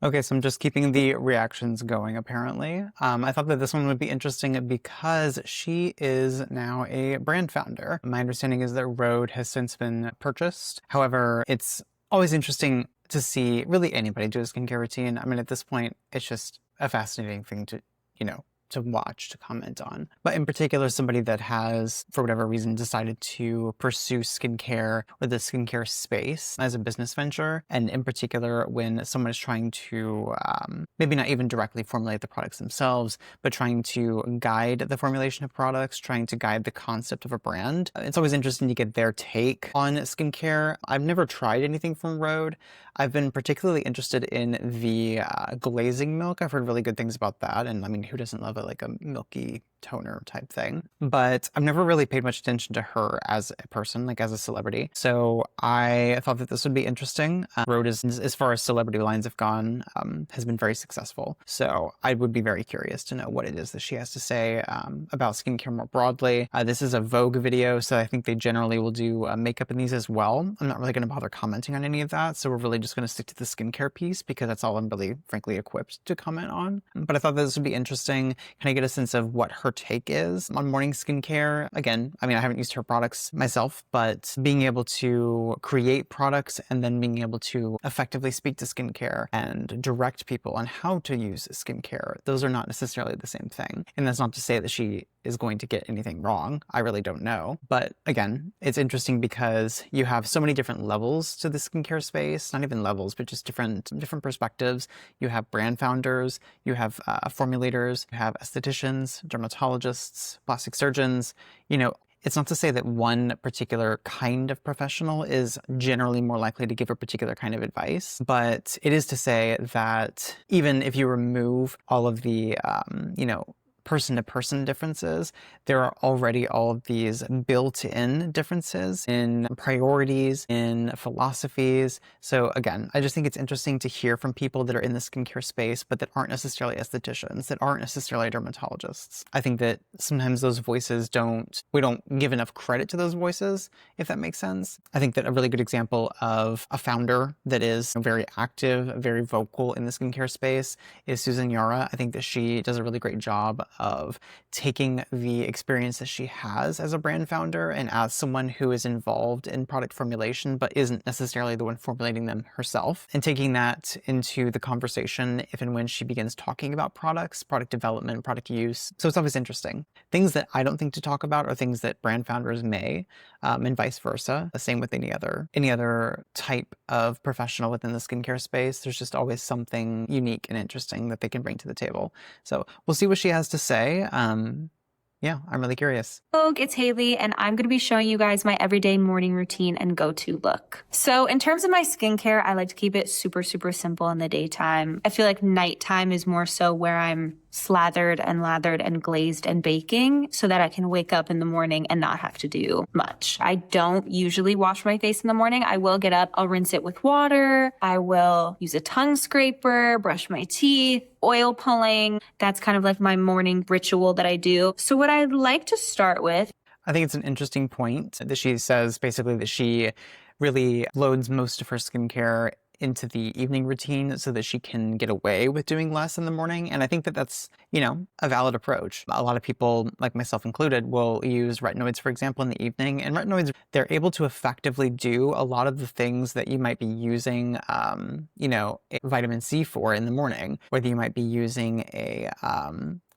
Okay, so I'm just keeping the reactions going, apparently. I thought that this one would be interesting because she is now a brand founder. My understanding is that Rhode has since been purchased. However, it's always interesting to see really anybody do a skincare routine. I mean, at this point, it's just a fascinating thing to, you know, to watch, to comment on. But in particular, somebody that has, for whatever reason, decided to pursue skincare or the skincare space as a business venture. And in particular, when someone is trying to maybe not even directly formulate the products themselves, but trying to guide the formulation of products, trying to guide the concept of a brand. It's always interesting to get their take on skincare. I've never tried anything from Rhode. I've been particularly interested in the glazing milk. I've heard really good things about that. And I mean, who doesn't love it? Like a milky toner type thing. But I've never really paid much attention to her as a person, like as a celebrity. So I thought that this would be interesting. Rhode is, as far as celebrity lines have gone, has been very successful. So I would be very curious to know what it is that she has to say about skincare more broadly. This is a Vogue video, so I think they generally will do makeup in these as well. I'm not really going to bother commenting on any of that. So we're really just going to stick to the skincare piece because that's all I'm really, frankly, equipped to comment on. But I thought this would be interesting. Can I get a sense of what her take is on morning skincare? Again, I mean, I haven't used her products myself, but being able to create products and then being able to effectively speak to skincare and direct people on how to use skincare, those are not necessarily the same thing. And that's not to say that she is going to get anything wrong. I really don't know. But again, it's interesting because you have so many different levels to the skincare space, not even levels, but just different perspectives. You have brand founders, you have formulators, you have estheticians, dermatologists, plastic surgeons. You know, it's not to say that one particular kind of professional is generally more likely to give a particular kind of advice, but it is to say that even if you remove all of the, you know, person-to-person differences, there are already all of these built-in differences in priorities, in philosophies. So again, I just think it's interesting to hear from people that are in the skincare space, but that aren't necessarily estheticians, that aren't necessarily dermatologists. I think that sometimes those voices we don't give enough credit to those voices, if that makes sense. I think that a really good example of a founder that is very active, very vocal in the skincare space is Susan Yara. I think that she does a really great job of taking the experience that she has as a brand founder and as someone who is involved in product formulation but isn't necessarily the one formulating them herself, and taking that into the conversation if and when she begins talking about products, product development, product use. So it's always interesting. Things that I don't think to talk about are things that brand founders may, and vice versa. The same with any other type of professional within the skincare space. There's just always something unique and interesting that they can bring to the table. So we'll see what she has to say. Yeah, I'm really curious. Hello, it's Hailey, and I'm going to be showing you guys my everyday morning routine and go-to look. So in terms of my skincare, I like to keep it super, super simple in the daytime. I feel like nighttime is more so where I'm slathered and lathered and glazed and baking so that I can wake up in the morning and not have to do much. I don't usually wash my face in the morning. I will get up, I'll rinse it with water. I will use a tongue scraper, brush my teeth, oil pulling. That's kind of like my morning ritual that I do. So what I'd like to start with, I think it's an interesting point that she says basically that she really loads most of her skincare into the evening routine so that she can get away with doing less in the morning. And I think that that's, you know, a valid approach. A lot of people, like myself included, will use retinoids, for example, in the evening. And retinoids, they're able to effectively do a lot of the things that you might be using, you know, vitamin C for in the morning, whether you might be using a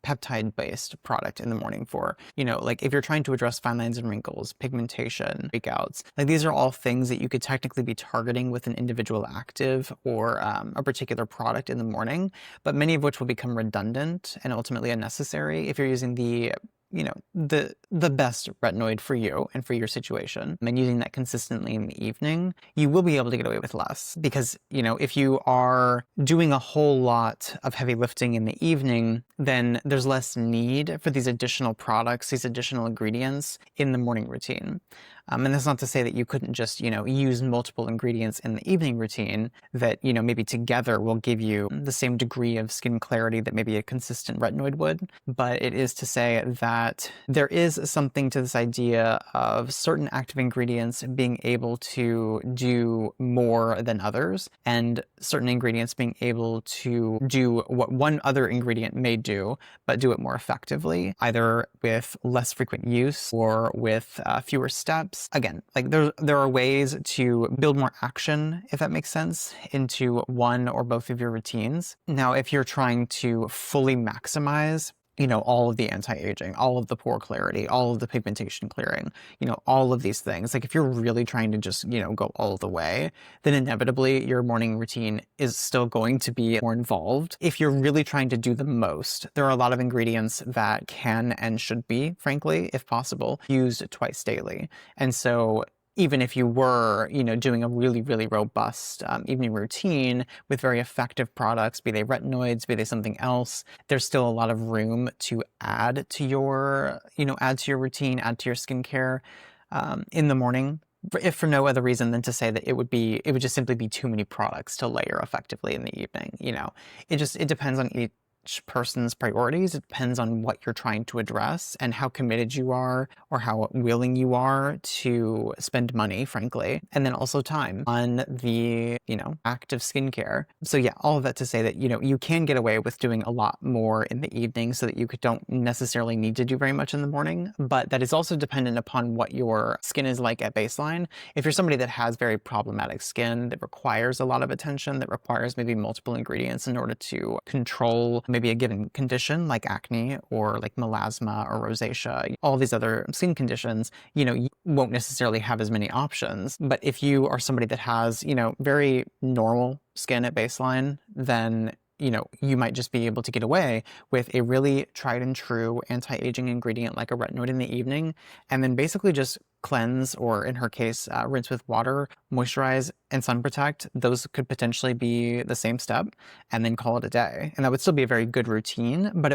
peptide-based product in the morning for, you know, like if you're trying to address fine lines and wrinkles, pigmentation, breakouts, like these are all things that you could technically be targeting with an individual active or a particular product in the morning, but many of which will become redundant and ultimately unnecessary if you're using the, you know, the best retinoid for you and for your situation. And using that consistently in the evening, you will be able to get away with less because, you know, if you are doing a whole lot of heavy lifting in the evening, then there's less need for these additional products, these additional ingredients in the morning routine. And that's not to say that you couldn't just, use multiple ingredients in the evening routine that, maybe together will give you the same degree of skin clarity that maybe a consistent retinoid would. But it is to say that there is something to this idea of certain active ingredients being able to do more than others, and certain ingredients being able to do what one other ingredient may do, but do it more effectively, either with less frequent use or with fewer steps. Again, like there are ways to build more action, if that makes sense, into one or both of your routines. Now, if you're trying to fully maximize all of the anti-aging, all of the pore clarity, all of the pigmentation clearing, all of these things. Like if you're really trying to just, go all the way, then inevitably your morning routine is still going to be more involved. If you're really trying to do the most, there are a lot of ingredients that can and should be, frankly, if possible, used twice daily. And so even if you were, doing a really, really robust evening routine with very effective products, be they retinoids, be they something else, there's still a lot of room to add to your, routine, add to your skincare in the morning. If for no other reason than to say that it would just simply be too many products to layer effectively in the evening. It depends on each person's priorities. It depends on what you're trying to address and how committed you are or how willing you are to spend money, frankly, and then also time on the, active skincare. So yeah, all of that to say that, you can get away with doing a lot more in the evening so that you don't necessarily need to do very much in the morning, but that is also dependent upon what your skin is like at baseline. If you're somebody that has very problematic skin that requires a lot of attention, that requires maybe multiple ingredients in order to control maybe a given condition like acne or like melasma or rosacea, all these other skin conditions, you won't necessarily have as many options. But if you are somebody that has, very normal skin at baseline, then you might just be able to get away with a really tried and true anti-aging ingredient like a retinoid in the evening, and then basically just cleanse, or in her case, rinse with water, moisturize, and sun protect. Those could potentially be the same step, and then call it a day. And that would still be a very good routine, but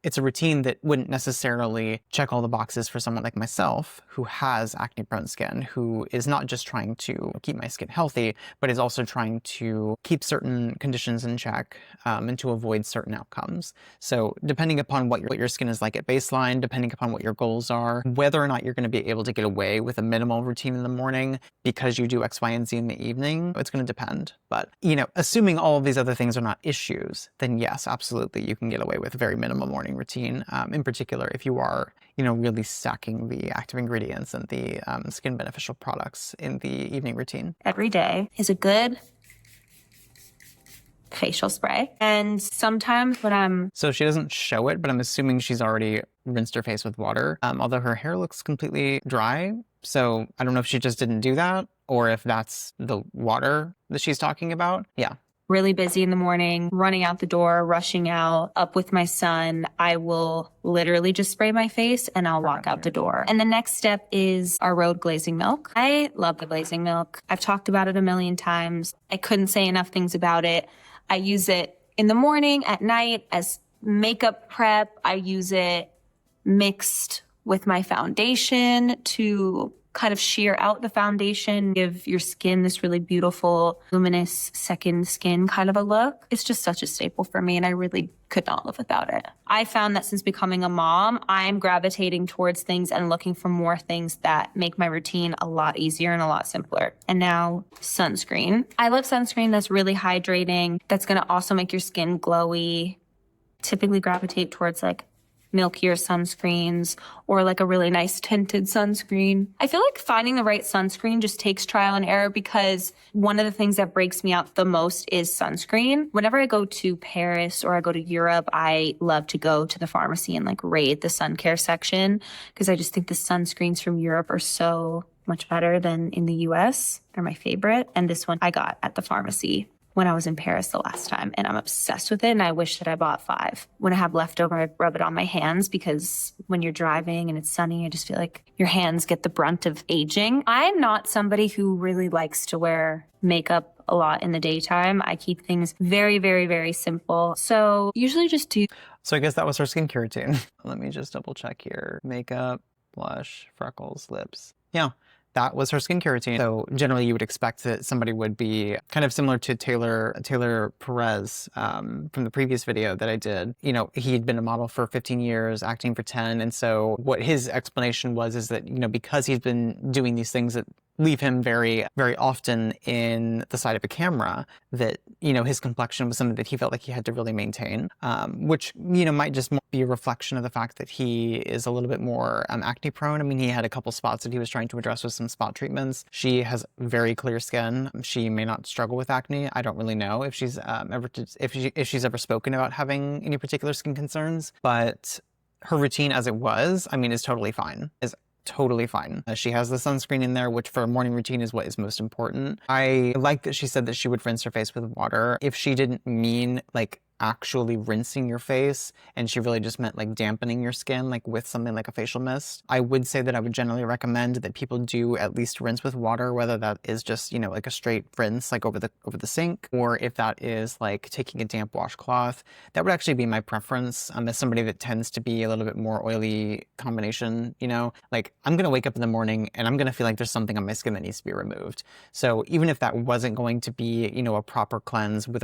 it's a routine that wouldn't necessarily check all the boxes for someone like myself who has acne-prone skin, who is not just trying to keep my skin healthy, but is also trying to keep certain conditions in check and to avoid certain outcomes. So depending upon what your skin is like at baseline, depending upon what your goals are, whether or not you're going to be able to get away with a minimal routine in the morning because you do X, Y, and Z in the evening, it's going to depend. But, assuming all of these other things are not issues, then yes, absolutely, you can get away with a very minimal morning routine, in particular if you are, really stacking the active ingredients and the skin beneficial products in the evening routine. Every day is a good facial spray. And sometimes So she doesn't show it, but I'm assuming she's already rinsed her face with water, although her hair looks completely dry. So I don't know if she just didn't do that or if that's the water that she's talking about. Yeah. Really busy in the morning, running out the door, rushing out, up with my son, I will literally just spray my face and I'll walk out the door. And the next step is our road glazing milk. I love the glazing milk. I've talked about it a million times. I couldn't say enough things about it. I use it in the morning, at night, as makeup prep. I use it mixed with my foundation to kind of sheer out the foundation, give your skin this really beautiful, luminous second skin kind of a look. It's just such a staple for me, and I really could not live without it. I found that since becoming a mom, I'm gravitating towards things and looking for more things that make my routine a lot easier and a lot simpler. And now sunscreen. I love sunscreen that's really hydrating, that's going to also make your skin glowy. Typically gravitate towards like milkier sunscreens or like a really nice tinted sunscreen. I feel like finding the right sunscreen just takes trial and error, because one of the things that breaks me out the most is sunscreen. Whenever I go to Paris or I go to Europe, I love to go to the pharmacy and like raid the sun care section, because I just think the sunscreens from Europe are so much better than in the US. They're my favorite. And this one I got at the pharmacy when I was in Paris the last time, and I'm obsessed with it, and I wish that I bought 5. When I have leftover, I rub it on my hands, because when you're driving and it's sunny, I just feel like your hands get the brunt of aging. I'm not somebody who really likes to wear makeup a lot in the daytime. I keep things very, very, very simple. So usually just do. So I guess that was her skincare routine. Let me just double check here. Makeup, blush, freckles, lips. Yeah, that was her skincare routine. So generally, you would expect that somebody would be kind of similar to Taylor Perez from the previous video that I did. You know, he'd been a model for 15 years, acting for 10, and so what his explanation was is that, you know, because he's been doing these things that leave him very, very often in the sight of a camera, that, you know, his complexion was something that he felt like he had to really maintain, which, you know, might just be a reflection of the fact that he is a little bit more acne prone. I mean, he had a couple spots that he was trying to address with some spot treatments. She has very clear skin. She may not struggle with acne. I don't really know if she's if she's ever spoken about having any particular skin concerns, but her routine as it was, I mean, is totally fine. Is totally fine. She has the sunscreen in there, which for a morning routine is what is most important. I like that she said that she would rinse her face with water. If she didn't mean like actually rinsing your face and she really just meant like dampening your skin, like with something like a facial mist, I would say that I would generally recommend that people do at least rinse with water, whether that is just, you know, like a straight rinse like over the sink, or if that is like taking a damp washcloth. That would actually be my preference. As somebody that tends to be a little bit more oily combination, you know, like I'm gonna wake up in the morning and I'm gonna feel like there's something on my skin that needs to be removed. So even if that wasn't going to be, you know, a proper cleanse with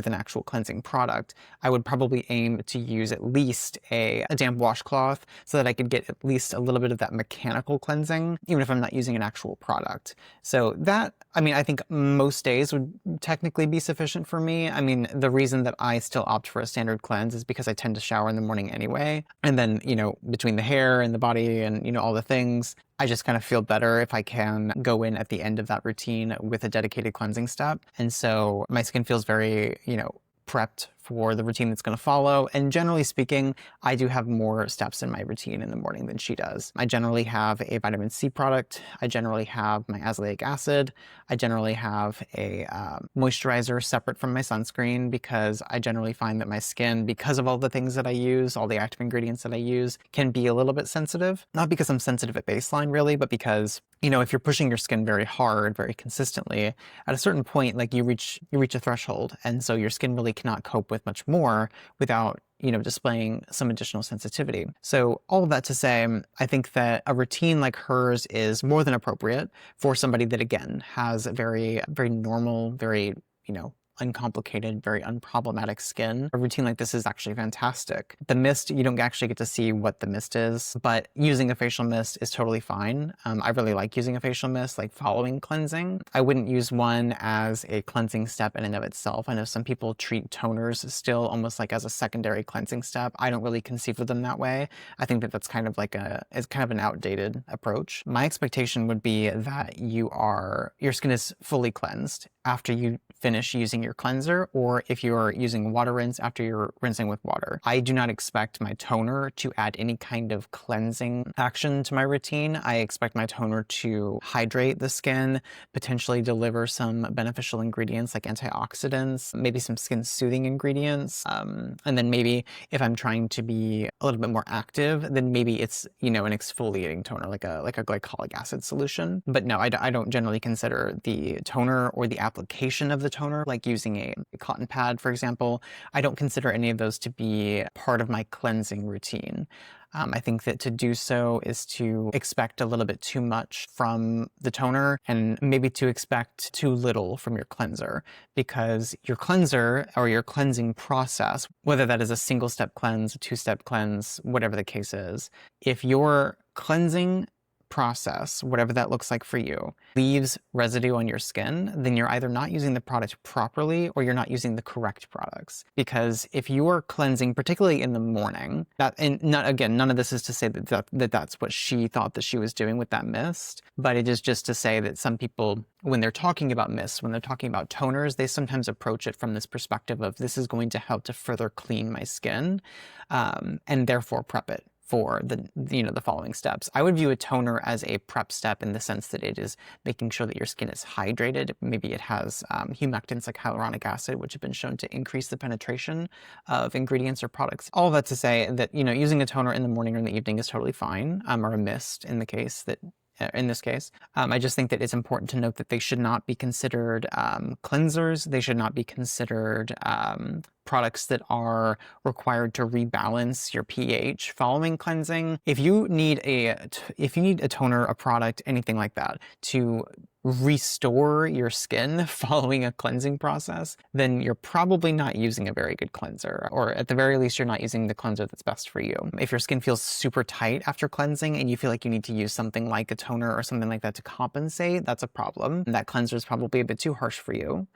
an actual cleansing product, I would probably aim to use at least a damp washcloth so that I could get at least a little bit of that mechanical cleansing, even if I'm not using an actual product. So that, I mean, I think most days would technically be sufficient for me. I mean, the reason that I still opt for a standard cleanse is because I tend to shower in the morning anyway. And then, you know, between the hair and the body and, you know, all the things, I just kind of feel better if I can go in at the end of that routine with a dedicated cleansing step. And so my skin feels very, you know, prepped for the routine that's going to follow. And generally speaking, I do have more steps in my routine in the morning than she does. I generally have a vitamin C product. I generally have my azelaic acid. I generally have a moisturizer separate from my sunscreen, because I generally find that my skin, because of all the things that I use, all the active ingredients that I use, can be a little bit sensitive. Not because I'm sensitive at baseline really, but because, you know, if you're pushing your skin very hard, very consistently, at a certain point, like you reach a threshold. And so your skin really cannot cope with much more without, you know, displaying some additional sensitivity. So all of that to say, I think that a routine like hers is more than appropriate for somebody that, again, has a very, very normal, very, you know, uncomplicated, very unproblematic skin. A routine like this is actually fantastic. The mist, you don't actually get to see what the mist is, but using a facial mist is totally fine. I really like using a facial mist, like following cleansing. I wouldn't use one as a cleansing step in and of itself. I know some people treat toners still almost like as a secondary cleansing step. I don't really conceive of them that way. I think that that's kind of like it's kind of an outdated approach. My expectation would be that your skin is fully cleansed after you finish using your cleanser, or if you're using water rinse after you're rinsing with water. I do not expect my toner to add any kind of cleansing action to my routine. I expect my toner to hydrate the skin, potentially deliver some beneficial ingredients like antioxidants, maybe some skin soothing ingredients, and then maybe if I'm trying to be a little bit more active, then maybe it's, you know, an exfoliating toner, like a glycolic acid solution. But no, I don't generally consider the toner or the application of the toner, like using a cotton pad, for example. I don't consider any of those to be part of my cleansing routine. I think that to do so is to expect a little bit too much from the toner and maybe to expect too little from your cleanser, because your cleanser or your cleansing process, whether that is a single step cleanse, a two-step cleanse, whatever the case is, if your cleansing process, whatever that looks like for you, leaves residue on your skin, then you're either not using the product properly or you're not using the correct products. Because if you're cleansing, particularly in the morning, none of this is to say that that's what she thought that she was doing with that mist, but it is just to say that some people, when they're talking about mists, when they're talking about toners, they sometimes approach it from this perspective of this is going to help to further clean my skin, and therefore prep it for the following steps. I would view a toner as a prep step in the sense that it is making sure that your skin is hydrated. Maybe it has humectants like hyaluronic acid, which have been shown to increase the penetration of ingredients or products. All of that to say that, you know, using a toner in the morning or in the evening is totally fine, or a mist in the case that in this case. I just think that it's important to note that they should not be considered cleansers. They should not be considered products that are required to rebalance your pH following cleansing. If you need a toner, a product, anything like that to restore your skin following a cleansing process, then you're probably not using a very good cleanser, or at the very least, you're not using the cleanser that's best for you. If your skin feels super tight after cleansing and you feel like you need to use something like a toner or something like that to compensate, that's a problem. That cleanser is probably a bit too harsh for you.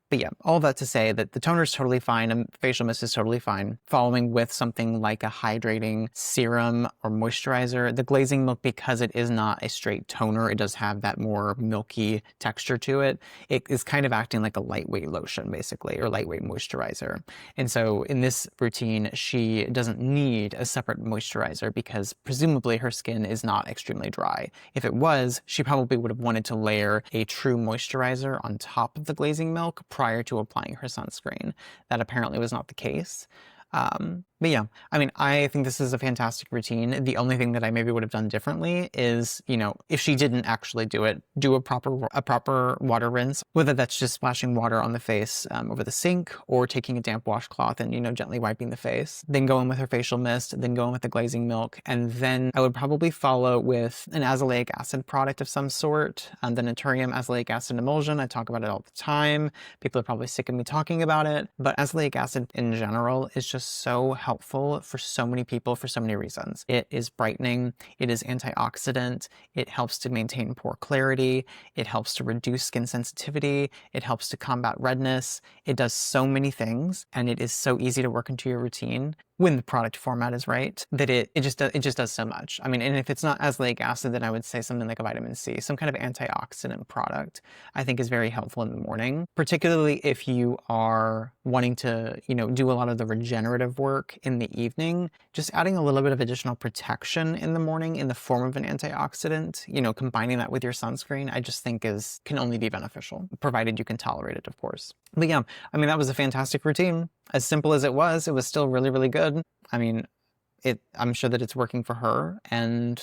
But yeah, all that to say that the toner is totally fine and facial mist is totally fine. Following with something like a hydrating serum or moisturizer. The glazing milk, because it is not a straight toner, it does have that more milky texture to it. It is kind of acting like a lightweight lotion, basically, or lightweight moisturizer. And so in this routine, she doesn't need a separate moisturizer because presumably her skin is not extremely dry. If it was, she probably would have wanted to layer a true moisturizer on top of the glazing milk prior to applying her sunscreen. That apparently was not the case. But yeah, I mean, I think this is a fantastic routine. The only thing that I maybe would have done differently is, you know, if she didn't actually do it, do a proper water rinse, whether that's just splashing water on the face over the sink or taking a damp washcloth and, you know, gently wiping the face, then go in with her facial mist, then go in with the glazing milk, and then I would probably follow with an azelaic acid product of some sort, the Naturium azelaic acid emulsion. I talk about it all the time. People are probably sick of me talking about it, but azelaic acid in general is just so helpful for so many people for so many reasons. It is brightening, it is antioxidant, it helps to maintain pore clarity, it helps to reduce skin sensitivity, it helps to combat redness. It does so many things, and it is so easy to work into your routine when the product format is right, that it just does so much. I mean, and if it's not azelaic acid, then I would say something like a vitamin C, some kind of antioxidant product, I think is very helpful in the morning, particularly if you are wanting to, you know, do a lot of the regenerative work in the evening. Just adding a little bit of additional protection in the morning in the form of an antioxidant, you know, combining that with your sunscreen, I just think can only be beneficial, provided you can tolerate it, of course. But yeah, I mean, that was a fantastic routine. As simple as it was still really, really good. I mean, I'm sure that it's working for her, and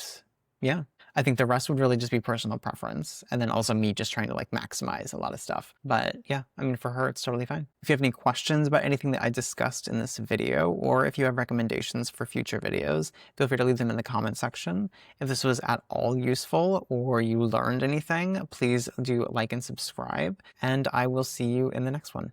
yeah, I think the rest would really just be personal preference, and then also me just trying to like maximize a lot of stuff. But yeah, I mean, for her, it's totally fine. If you have any questions about anything that I discussed in this video, or if you have recommendations for future videos, feel free to leave them in the comment section. If this was at all useful or you learned anything, please do like and subscribe, and I will see you in the next one.